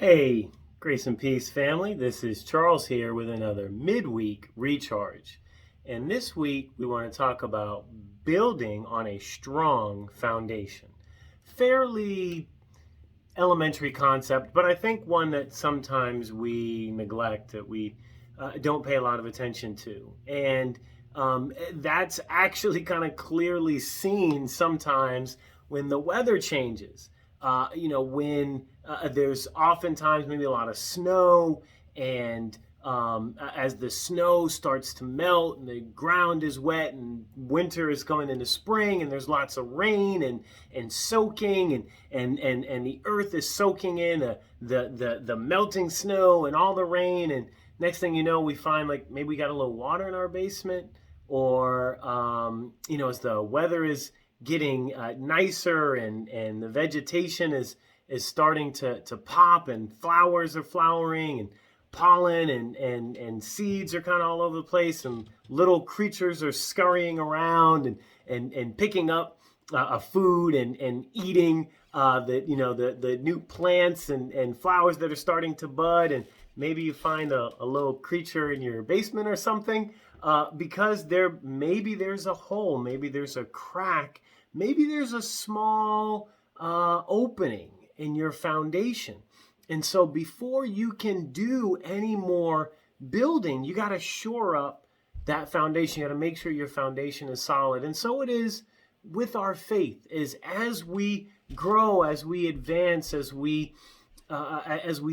Hey, Grace and Peace family. This is Charles here with another Midweek Recharge. And this week we want to talk about building on a strong foundation. Fairly elementary concept, but I think one that sometimes we neglect, that we don't pay a lot of attention to. And that's actually kind of clearly seen sometimes when the weather changes. When there's oftentimes maybe a lot of snow, and as the snow starts to melt and the ground is wet and winter is coming into spring and there's lots of rain and soaking and the earth is soaking in the melting snow and all the rain, and next thing you know we find like maybe we got a little water in our basement, or as the weather is getting nicer and the vegetation is starting to pop and flowers are flowering and pollen and seeds are kind of all over the place and little creatures are scurrying around and picking up food and eating the new plants and flowers that are starting to bud, and maybe you find a little creature in your basement or something, because maybe there's a hole, maybe there's a crack, maybe there's a small opening in your foundation. And so before you can do any more building, you got to shore up that foundation. You got to make sure your foundation is solid. And so it is with our faith, is as we grow, as we advance, as we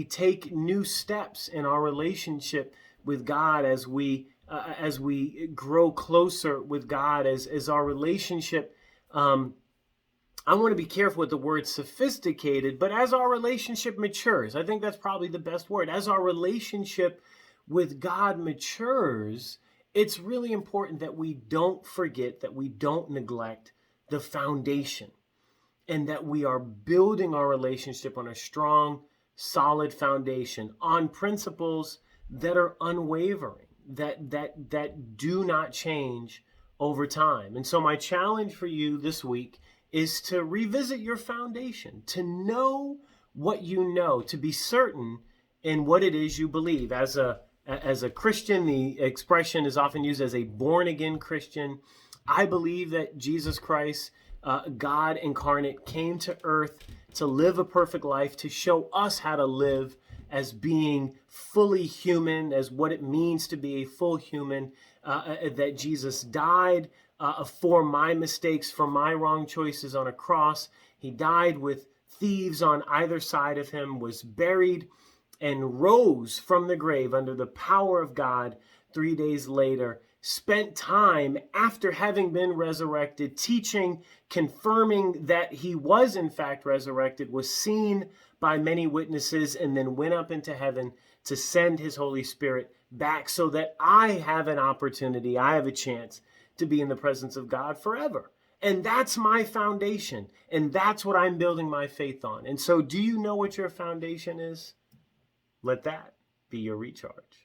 take new steps in our relationship with God, as we grow closer with God, as our relationship, I want to be careful with the word sophisticated, but as our relationship matures, I think that's probably the best word. As our relationship with God matures, it's really important that we don't forget, that we don't neglect the foundation, and that we are building our relationship on a strong, solid foundation, on principles that are unwavering, that do not change over time. And so my challenge for you this week is to revisit your foundation, to know what you know, to be certain in what it is you believe. As a Christian, the expression is often used as a born-again Christian. I believe that Jesus Christ, God incarnate, came to earth to live a perfect life, to show us how to live as being fully human, as what it means to be a full human, that Jesus died for my mistakes, for my wrong choices on a cross. He died with thieves on either side of him, was buried, and rose from the grave under the power of God 3 days later, spent time after having been resurrected, teaching, confirming that he was in fact resurrected, was seen by many witnesses, and then went up into heaven to send his Holy Spirit back so that I have an opportunity, I have a chance to be in the presence of God forever. And that's my foundation. And that's what I'm building my faith on. And so do you know what your foundation is? Let that be your recharge.